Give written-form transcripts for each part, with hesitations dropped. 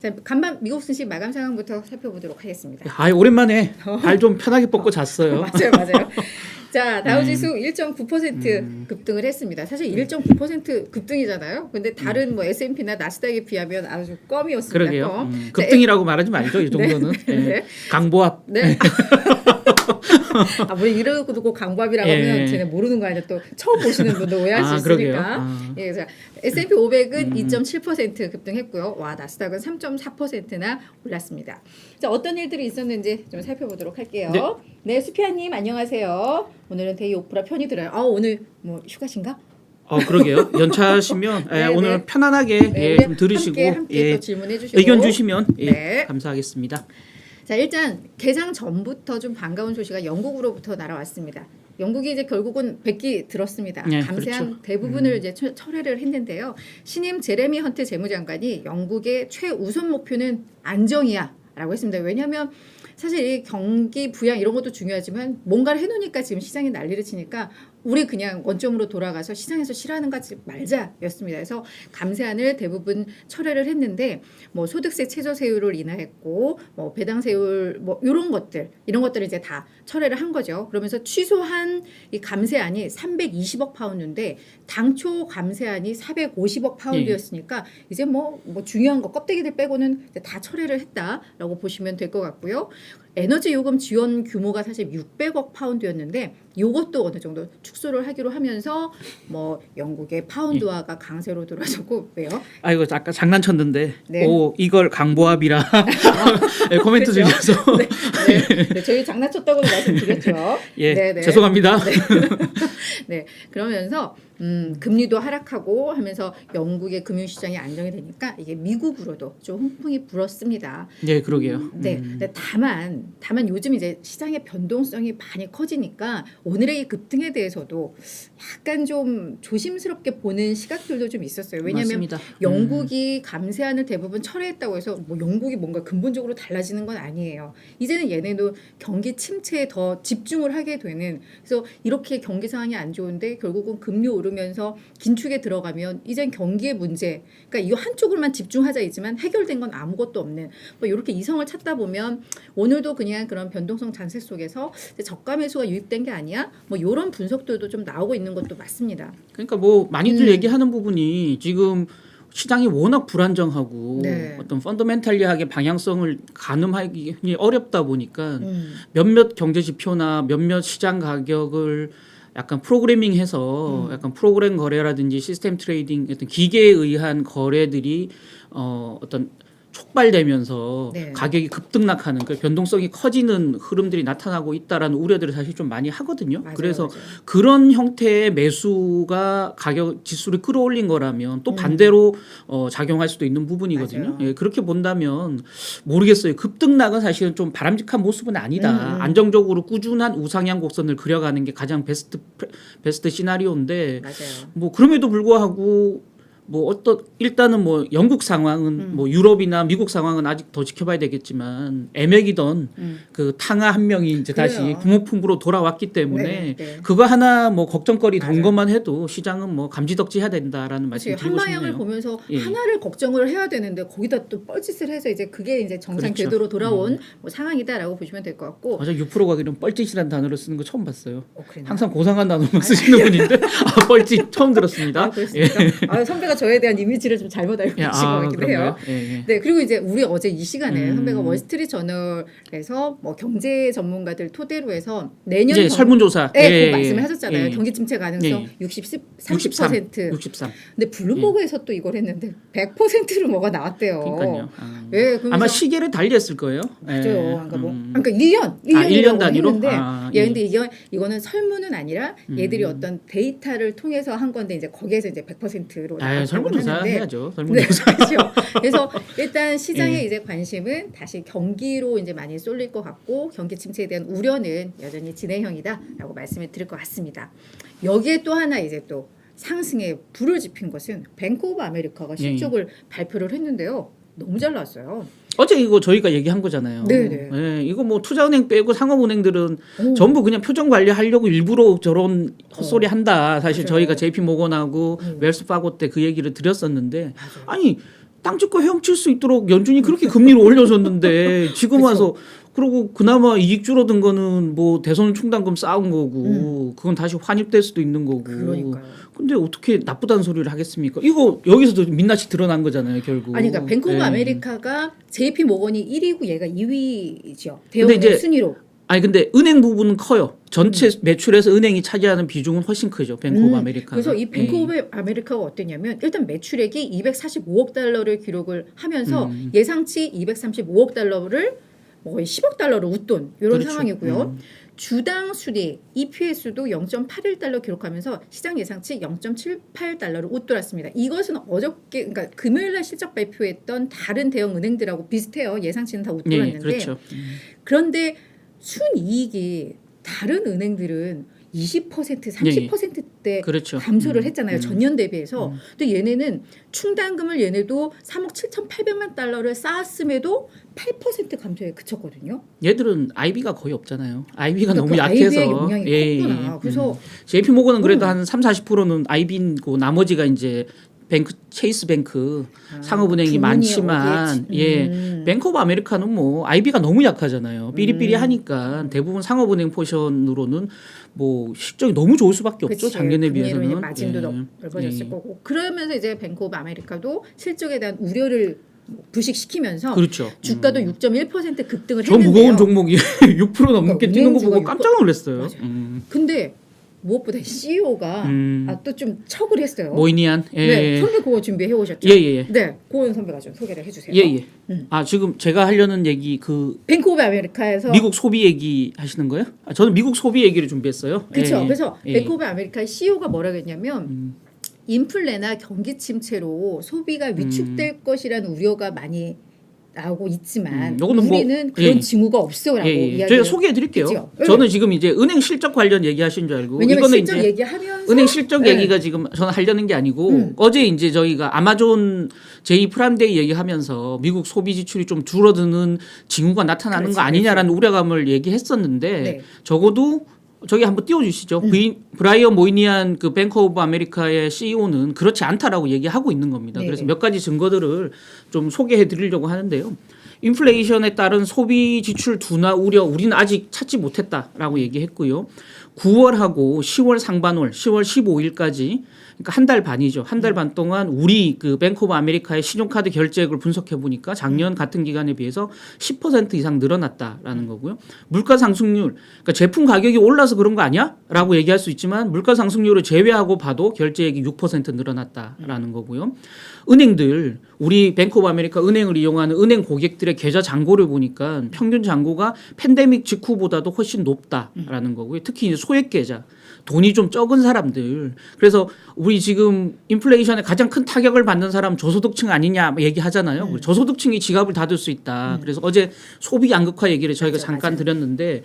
자, 간밤 미국 증시 마감 상황부터 살펴보도록 하겠습니다. 아, 오랜만에 발 좀 편하게 뻗고 잤어요. 맞아요. 자, 다우지수 1.9% 급등을 했습니다. 사실 1.9% 급등이잖아요. 근데 다른 뭐 S&P나 나스닥에 비하면 아주 껌이었습니다. 그러게요. 껌. 급등이라고 말하지 말죠. 이 정도는. 네. 네. 강보합. 네. 아, 뭐 이러고 두고 강보합이라고 하면 쟤네 모르는 거 아니야. 또 처음 보시는 분도 오해할 수 있으니까. 예, 자, S&P 500은 2.7% 급등했고요. 와, 나스닥은 3.4%나 올랐습니다. 자, 어떤 일들이 있었는지 좀 살펴보도록 할게요. 네, 수피아님 안녕하세요. 오늘은 데이 오프라 편히 들어요. 아, 오늘 뭐 휴가신가? 그러게요. 연차시면 오늘 편안하게 좀 들으시고 함께 또 질문해 주시고 의견 주시면 감사하겠습니다. 자, 일단 개장 전부터 좀 반가운 소식이 영국으로부터 날아왔습니다. 영국이 이제 결국은 100기 들었습니다. 네, 감세한 그렇죠. 대부분을 이제 철회를 했는데요. 신임 제레미 헌트 재무장관이 영국의 최우선 목표는 안정이야라고 했습니다. 왜냐하면 사실 이 경기 부양 이런 것도 중요하지만 뭔가를 해놓으니까 지금 시장이 난리를 치니까 우리 그냥 원점으로 돌아가서 시장에서 싫어하는 거 하지 말자였습니다. 그래서 감세안을 대부분 철회를 했는데 뭐 소득세 최저 세율을 인하했고 뭐 배당 세율 뭐 이런 것들을 이제 다 철회를 한 거죠. 그러면서 취소한 이 감세안이 320억 파운드인데 당초 감세안이 450억 파운드였으니까 이제 뭐 중요한 거 껍데기들 빼고는 이제 다 철회를 했다라고 보시면 될 것 같고요. 에너지 요금 지원 규모가 사실 600억 파운드였는데 이것도 어느 정도 축소를 하기로 하면서 뭐 영국의 파운드화가 강세로 들어서고 왜요? 아, 이거 아까 장난쳤는데 네. 이걸 강보합이라 코멘트 그렇죠? 주셔서 네, 저희 장난쳤다고는 말씀드렸죠. 죄송합니다. 네, 그러면서 금리도 하락하고 하면서 영국의 금융시장이 안정이 되니까 이게 미국으로도 좀 훈풍이 불었습니다. 네, 그러게요. 근데 다만 요즘 이제 시장의 변동성이 많이 커지니까 오늘의 이 급등에 대해서도 약간 좀 조심스럽게 보는 시각들도 좀 있었어요. 왜냐하면 맞습니다. 영국이 감세안을 대부분 철회했다고 해서 뭐 영국이 뭔가 근본적으로 달라지는 건 아니에요. 이제는 얘네도 경기 침체에 더 집중을 하게 되는, 그래서 이렇게 경기 상황이 안 좋은데 결국은 금리 오르면서 긴축에 들어가면 이젠 경기의 문제, 그러니까 이 한쪽으로만 집중하자 이지만 해결된 건 아무것도 없는 뭐 이렇게 이성을 찾다 보면 오늘도 그냥 그런 변동성 잔세 속에서 저가 매수가 유입된 게 아니야? 뭐 이런 분석들도 좀 나오고 있는 것도 맞습니다. 그러니까 뭐 많이들 얘기하는 부분이 지금 시장이 워낙 불안정하고 어떤 펀더멘탈리하게 방향성을 가늠하기 어렵다 보니까 몇몇 경제 지표나 몇몇 시장 가격을 약간 프로그래밍해서 약간 프로그램 거래라든지 시스템 트레이딩 어떤 기계에 의한 거래들이 어떤 촉발되면서 가격이 급등락하는 그 변동성이 커지는 흐름들이 나타나고 있다라는 우려들을 사실 좀 많이 하거든요. 그래서 그런 형태의 매수가 가격 지수를 끌어올린 거라면 또 반대로 작용할 수도 있는 부분이거든요. 예, 그렇게 본다면 모르겠어요. 급등락은 사실은 좀 바람직한 모습은 아니다. 안정적으로 꾸준한 우상향 곡선을 그려가는 게 가장 베스트 시나리오인데 뭐 그럼에도 불구하고 뭐 일단은 뭐 영국 상황은 뭐 유럽이나 미국 상황은 아직 더 지켜봐야 되겠지만 애매기던 그 탕아 한 명이 이제 다시 부모품으로 돌아왔기 때문에 그거 하나 뭐 걱정거리 된 것만 해도 시장은 뭐 감지덕지해야 된다라는 말씀 드리고 싶네요. 한 방향을 보면서 하나를 걱정을 해야 되는데 거기다 또 뻘짓을 해서 이제 그게 이제 정상 궤도로 돌아온 뭐 상황이다라고 보시면 될 것 같고. 맞아, 6%가 이런 뻘짓이라는 단어를 쓰는 거 처음 봤어요. 항상 고상한 단어만 쓰시는 분인데 뻘짓 처음 들었습니다. 그렇습니까? 선배가 저에 대한 이미지를 좀 잘못 알고 계신 것 같기도 해요. 네, 그리고 이제 우리 어제 이 시간에 선배가 월스트리트 저널에서 뭐 경제 전문가들 토대로 해서 내년 이제 설문조사 그 말씀을 하셨잖아요. 경기 침체 가능성 30%. 63. 근데 블룸버그에서 또 이걸 했는데 100%로 뭐가 나왔대요. 그러니까요. 그러면서 아마 시계를 달리했을 거예요. 맞아요. 그러니까 1년 단위로 했는데 근데 이거는 설문은 아니라 얘들이 어떤 데이터를 통해서 한 건데 이제 거기에서 이제 100%로 설문조사 해야죠. 설문조사. 그렇죠. 그래서 일단 시장의 이제 관심은 다시 경기로 이제 많이 쏠릴 것 같고 경기 침체에 대한 우려는 여전히 진행형이다라고 말씀을 드릴 것 같습니다. 여기에 또 하나 이제 또 상승에 불을 지핀 것은 뱅크 오브 아메리카가 실적을 발표를 했는데요. 너무 잘 나왔어요. 어제 이거 저희가 얘기한 거잖아요. 네, 이거 뭐 투자은행 빼고 상업은행들은 전부 그냥 표정 관리하려고 일부러 저런 헛소리 한다. 사실 저희가 JP 모건하고 웰스 파고 때 그 얘기를 드렸었는데 아니 땅 짓고 헤엄칠 수 있도록 연준이 그렇게 금리를 올려줬는데 지금 와서 그러고 그나마 이익 줄어든 거는 뭐 대선 충당금 쌓은 거고 그건 다시 환입될 수도 있는 거고. 그러니까요. 근데 어떻게 나쁘다는 소리를 하겠습니까? 이거 여기서도 민낯이 드러난 거잖아요, 결국. 아니 그러니까 뱅크 오브 예. 아메리카가 JP 모건이 1위고 얘가 2위죠. 근데 대형 이제 순위로. 아니 근데 은행 부분은 커요. 전체 매출에서 은행이 차지하는 비중은 훨씬 크죠. 뱅크 오브 아메리카. 그래서 이 뱅크 오브 아메리카가 어땠냐면 일단 매출액이 245억 달러를 기록을 하면서 예상치 235억 달러를 뭐 10억 달러를 웃돈 이런 그렇죠. 상황이고요. 주당 순이익 EPS도 0.81달러 기록하면서 시장 예상치 0.78달러를 웃돌았습니다. 이것은 어저께 그러니까 금요일 날 실적 발표했던 다른 대형 은행들하고 비슷해요. 예상치는 다 웃돌았는데. 예, 그렇죠. 그런데 순이익이 다른 은행들은 20% 30%대 그렇죠. 감소를 했잖아요. 전년 대비해서. 근데 얘네는 충당금을 얘네도 3억 7,800만 달러를 쌓았음에도 8% 감소에 그쳤거든요. 얘들은 IB가 거의 없잖아요. IB가 그러니까 너무 그 약해서. IB의 영향이 컸구나. 그래서 JP 모건은 그래도 한 30-40%는 IB고 나머지가 이제 뱅크 체이스 뱅크 상업은행이 주문이 많지만 어디에 예 뱅크 오브 아메리카는 뭐 IB가 너무 약하잖아요. 삐리삐리하니까 대부분 상업은행 포션으로는 뭐 실적이 너무 좋을 수밖에 없죠. 그치. 작년에 금리로 비해서는 이제 마진도 넓어졌을 예. 거고 그러면서 이제 뱅크 오브 아메리카도 실적에 대한 우려를 부식시키면서 그렇죠. 주가도 6.1% 급등을 저 했는데요. 무거운 종목이 6% 넘게 뛰는 거 보고 은행주가 깜짝 놀랐어요. 맞아요. 근데 무엇보다 CEO가 또 좀 척을 했어요. 모이니안. 예. 네, 선배 그거 준비해 오셨죠? 예. 네, 고은 선배가 좀 소개를 해주세요. 예. 아 지금 제가 하려는 얘기 그 뱅크 오브 아메리카에서 미국 소비 얘기 하시는 거예요? 아, 저는 미국 소비 얘기를 준비했어요. 그렇죠. 예. 그래서 예. 뱅크 오브 아메리카의 CEO가 뭐라고 했냐면 인플레나 경기 침체로 소비가 위축될 것이라는 우려가 많이 나오고 있지만 요거는 뭐- 우리는 그런 예. 징후가 없어라고 저희가 이야기를 소개해 드릴게요. 그죠? 저는 지금 이제 은행 실적 관련 얘기하신 줄 알고 왜냐면 이거는 실적 이제 얘기하면서 은행 실적 네. 얘기가 지금 저는 하려는 게 아니고 어제 이제 저희가 아마존 제2 프라임데이 얘기하면서 미국 소비 지출이 좀 줄어드는 징후가 나타나는 그렇지, 거 아니냐라는 우려감을 얘기했었는데 네. 적어도 저기 한번 띄워주시죠. 브라이언 모이니안 그 뱅크 오브 아메리카의 CEO는 그렇지 않다라고 얘기하고 있는 겁니다. 네. 그래서 몇 가지 증거들을 좀 소개해 드리려고 하는데요. 인플레이션에 따른 소비 지출 둔화 우려 우리는 아직 찾지 못했다라고 얘기했고요. 9월하고 10월 상반월 10월 15일까지 그러니까 한 달 반이죠. 한 달 반 동안 우리 그 뱅크 오브 아메리카의 신용카드 결제액을 분석해 보니까 작년 같은 기간에 비해서 10% 이상 늘어났다라는 거고요. 물가 상승률, 그러니까 제품 가격이 올라서 그런 거 아니야? 라고 얘기할 수 있지만 물가 상승률을 제외하고 봐도 결제액이 6% 늘어났다라는 거고요. 은행들 우리 뱅크 오브 아메리카 은행을 이용하는 은행 고객들의 계좌 잔고를 보니까 평균 잔고가 팬데믹 직후보다도 훨씬 높다라는 거고요. 특히 이제 소액 계좌 돈이 좀 적은 사람들. 그래서 우리 지금 인플레이션에 가장 큰 타격을 받는 사람 저소득층 아니냐 얘기하잖아요. 저소득층이 지갑을 닫을 수 있다. 그래서 어제 소비 양극화 얘기를 저희가 잠깐 드렸는데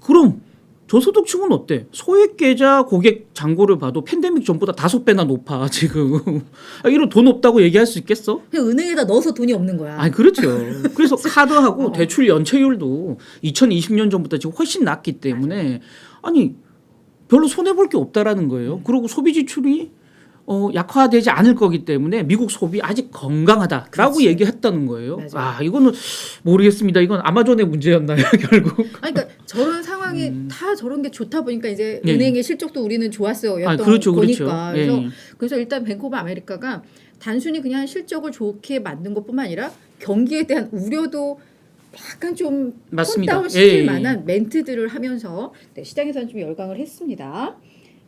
그럼 저소득층은 어때? 소액 계좌 고객 잔고를 봐도 팬데믹 전보다 5배나 높아 지금. 이런 돈 없다고 얘기할 수 있겠어? 그냥 은행에다 넣어서 돈이 없는 거야. 아니 그렇죠. 그래서 카드하고 대출 연체율도 2020년 전보다 지금 훨씬 낮기 때문에 아니 별로 손해 볼 게 없다라는 거예요. 그리고 소비 지출이 약화되지 않을 거기 때문에 미국 소비 아직 건강하다라고 그렇지. 얘기했다는 거예요. 맞아요. 아 이거는 모르겠습니다. 이건 아마존의 문제였나요 결국? 아니, 그러니까 저런 상황이 다 저런 게 좋다 보니까 이제 예. 은행의 실적도 우리는 좋았어요. 였던 그렇죠, 거니까. 그렇죠. 그래서 예. 그래서 일단 뱅크 오브 아메리카가 단순히 그냥 실적을 좋게 만든 것뿐만 아니라 경기에 대한 우려도 약간 좀 맞습니다. 톤다운 시킬 예. 만한 멘트들을 하면서 네, 시장에서는 좀 열광을 했습니다.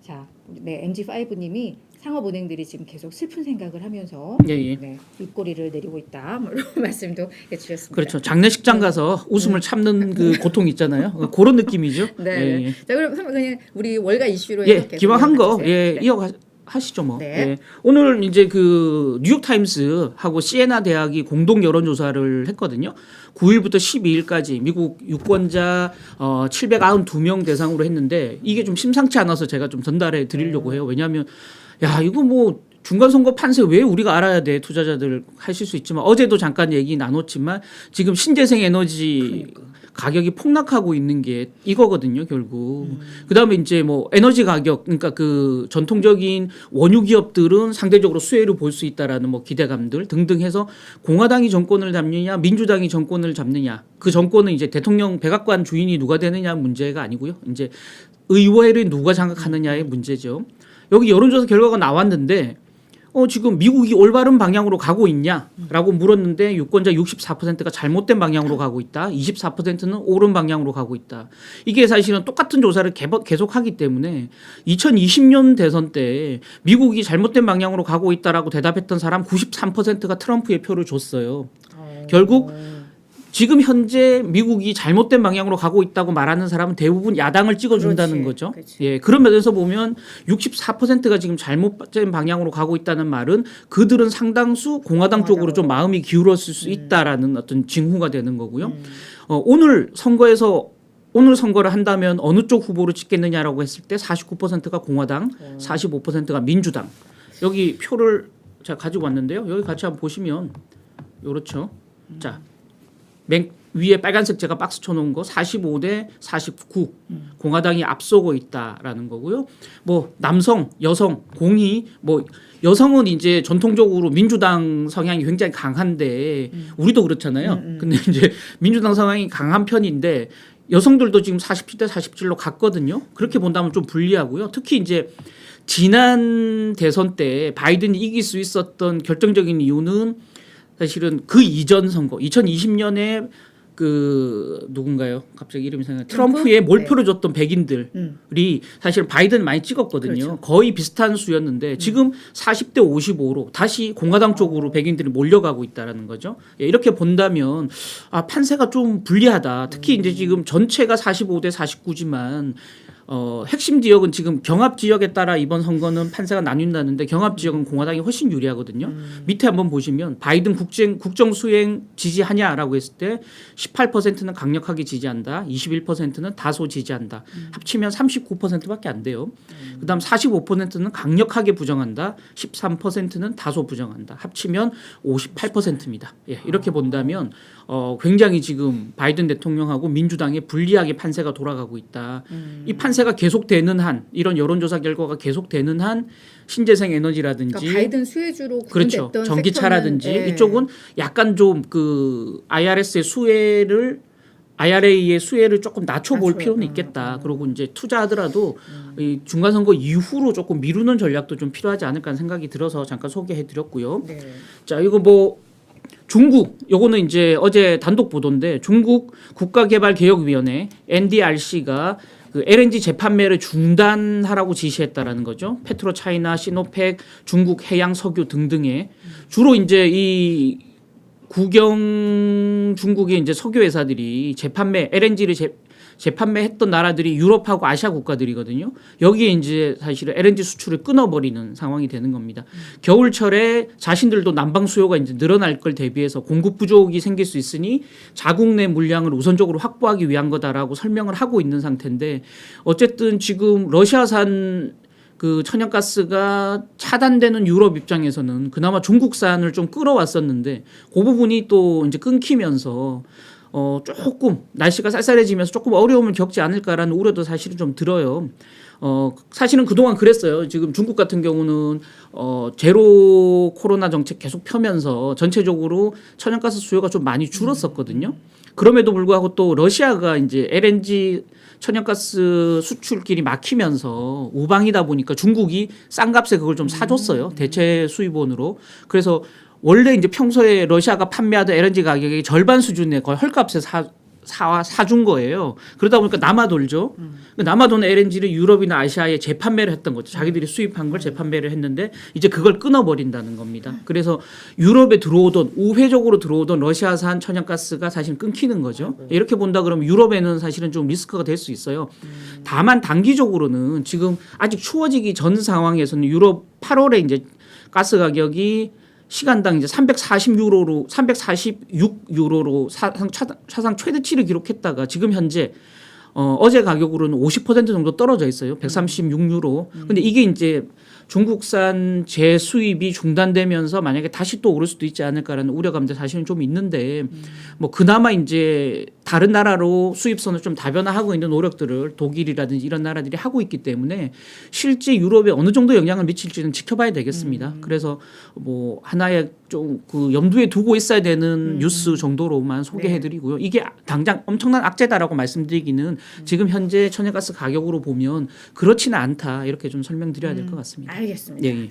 자, 네, MG5님이 상업은행들이 지금 계속 슬픈 생각을 하면서 예. 네, 입꼬리를 내리고 있다. 뭐 이런 말씀도 해주셨습니다. 그렇죠. 장례식장 가서 웃음을 참는 그 고통 있잖아요. 그런 느낌이죠. 네. 예. 자, 그럼 선배 그냥 우리 월가 이슈로 예, 계속 기왕 한 거 이어가주세요. 예, 네. 이어가시죠 뭐. 네. 예. 오늘 이제 그 뉴욕 타임스하고 시에나 대학이 공동 여론 조사를 했거든요. 9일부터 12일까지 미국 유권자 792명 대상으로 했는데 이게 좀 심상치 않아서 제가 좀 전달해 드리려고 해요. 왜냐하면 야 이거 뭐 중간 선거 판세 왜 우리가 알아야 돼 투자자들 하실 수 있지만 어제도 잠깐 얘기 나눴지만 지금 신재생 에너지 가격이 폭락하고 있는 게 이거거든요, 결국. 그다음에 이제 뭐 에너지 가격, 그러니까 그 전통적인 원유 기업들은 상대적으로 수혜를 볼 수 있다라는 뭐 기대감들 등등 해서 공화당이 정권을 잡느냐, 민주당이 정권을 잡느냐, 그 정권은 이제 대통령 백악관 주인이 누가 되느냐 문제가 아니고요. 이제 의회를 누가 장악하느냐의 문제죠. 여기 여론조사 결과가 나왔는데 지금 미국이 올바른 방향으로 가고 있냐라고 물었는데 유권자 64%가 잘못된 방향으로 가고 있다. 24%는 옳은 방향으로 가고 있다. 이게 사실은 똑같은 조사를 계속하기 때문에 2020년 대선 때 미국이 잘못된 방향으로 가고 있다라고 대답했던 사람 93%가 트럼프의 표를 줬어요. 결국 지금 현재 미국이 잘못된 방향으로 가고 있다고 말하는 사람은 대부분 야당을 찍어준다는 거죠. 그렇지. 예, 그런 면에서 보면 64%가 지금 잘못된 방향으로 가고 있다는 말은 그들은 상당수 공화당 쪽으로 좀 마음이 기울었을 수 있다라는 어떤 징후가 되는 거고요. 오늘 선거를 한다면 어느 쪽 후보를 찍겠느냐라고 했을 때 49%가 공화당, 45%가 민주당. 여기 표를 제가 가지고 왔는데요. 여기 같이 한번 보시면 이렇죠. 자. 맨 위에 빨간색 제가 박스 쳐놓은 거 45대 49 공화당이 앞서고 있다라는 거고요. 뭐 남성, 여성, 공이 뭐 여성은 이제 전통적으로 민주당 성향이 굉장히 강한데 우리도 그렇잖아요. 근데 이제 민주당 성향이 강한 편인데 여성들도 지금 47대 47로 갔거든요. 그렇게 본다면 좀 불리하고요. 특히 이제 지난 대선 때 바이든이 이길 수 있었던 결정적인 이유는 사실은 그 이전 선거 2020년에 그 누군가요? 갑자기 이름이 생각나. 트럼프에 몰표를 줬던 백인들이 사실 바이든 많이 찍었거든요. 그렇죠. 거의 비슷한 수였는데 지금 40대 55로 다시 공화당 쪽으로 백인들이 몰려가고 있다라는 거죠. 예, 이렇게 본다면 판세가 좀 불리하다. 특히 이제 지금 전체가 45대 49지만 핵심 지역은 지금 경합 지역에 따라 이번 선거는 판세가 나뉜다는데 경합 지역은 공화당이 훨씬 유리하거든요. 밑에 한번 보시면 바이든 국정 수행 지지하냐라고 했을 때 18%는 강력하게 지지한다. 21%는 다소 지지한다. 합치면 39%밖에 안 돼요. 그다음 45%는 강력하게 부정한다. 13%는 다소 부정한다. 합치면 58%입니다. 예, 이렇게 본다면 굉장히 지금 바이든 대통령하고 민주당의 불리하게 판세가 돌아가고 있다. 이 판세가 계속되는 한 이런 여론조사 결과가 계속되는 한 신재생 에너지라든지 그러니까 바이든 수혜주로 그렇죠. 구분됐던 전기차라든지 섹터는, 이쪽은 약간 좀 그 IRS의 수혜를 IRA의 수혜를 조금 낮춰볼 필요는 있겠다. 그리고 이제 투자하더라도 이 중간선거 이후로 조금 미루는 전략도 좀 필요하지 않을까 하는 생각이 들어서 잠깐 소개해드렸고요. 네. 자, 이거 뭐 중국 요거는 이제 어제 단독 보도인데 중국 국가개발개혁위원회 NDRC가 그 LNG 재판매를 중단하라고 지시했다라는 거죠. 페트로차이나, 시노펙, 중국 해양 석유 등등에 주로 이제 이 국영 중국의 이제 석유 회사들이 재판매 LNG를 재판매했던 나라들이 유럽하고 아시아 국가들이거든요. 여기에 이제 사실은 LNG 수출을 끊어버리는 상황이 되는 겁니다. 겨울철에 자신들도 난방 수요가 이제 늘어날 걸 대비해서 공급 부족이 생길 수 있으니 자국 내 물량을 우선적으로 확보하기 위한 거다라고 설명을 하고 있는 상태인데 어쨌든 지금 러시아산 그 천연가스가 차단되는 유럽 입장에서는 그나마 중국산을 좀 끌어왔었는데 그 부분이 또 이제 끊기면서 조금 날씨가 쌀쌀해지면서 조금 어려움을 겪지 않을까라는 우려도 사실은 좀 들어요. 사실은 그동안 그랬어요. 지금 중국 같은 경우는 제로 코로나 정책 계속 펴면서 전체적으로 천연가스 수요가 좀 많이 줄었었거든요. 그럼에도 불구하고 또 러시아가 이제 LNG 천연가스 수출길이 막히면서 우방이다 보니까 중국이 싼 값에 그걸 좀 사줬어요. 대체 수입원으로. 그래서 원래 이제 평소에 러시아가 판매하던 LNG 가격의 절반 수준의 거의 헐값에 사준 거예요. 그러다 보니까 남아돌죠. 남아도는 LNG를 유럽이나 아시아에 재판매를 했던 거죠. 자기들이 수입한 걸 재판매를 했는데 이제 그걸 끊어버린다는 겁니다. 그래서 유럽에 들어오던 우회적으로 들어오던 러시아산 천연가스가 사실 끊기는 거죠. 이렇게 본다 그러면 유럽에는 사실은 좀 리스크가 될 수 있어요. 다만 단기적으로는 지금 아직 추워지기 전 상황에서는 유럽 8월에 이제 가스 가격이 시간당 이제 346유로로 사상 최대치를 기록했다가 지금 현재 어제 가격으로는 50% 정도 떨어져 있어요. 136유로. 근데 이게 이제 중국산 재수입이 중단되면서 만약에 다시 또 오를 수도 있지 않을까라는 우려감도 사실은 좀 있는데 뭐 그나마 이제 다른 나라로 수입선을 좀 다변화하고 있는 노력들을 독일이라든지 이런 나라들이 하고 있기 때문에 실제 유럽에 어느 정도 영향을 미칠지는 지켜봐야 되겠습니다. 그래서 뭐 하나의 좀 그 염두에 두고 있어야 되는 뉴스 정도로만 소개해드리고요. 이게 당장 엄청난 악재다라고 말씀드리기는 지금 현재 천연가스 가격으로 보면 그렇지는 않다 이렇게 좀 설명드려야 될 것 같습니다. 알겠습니다. 예.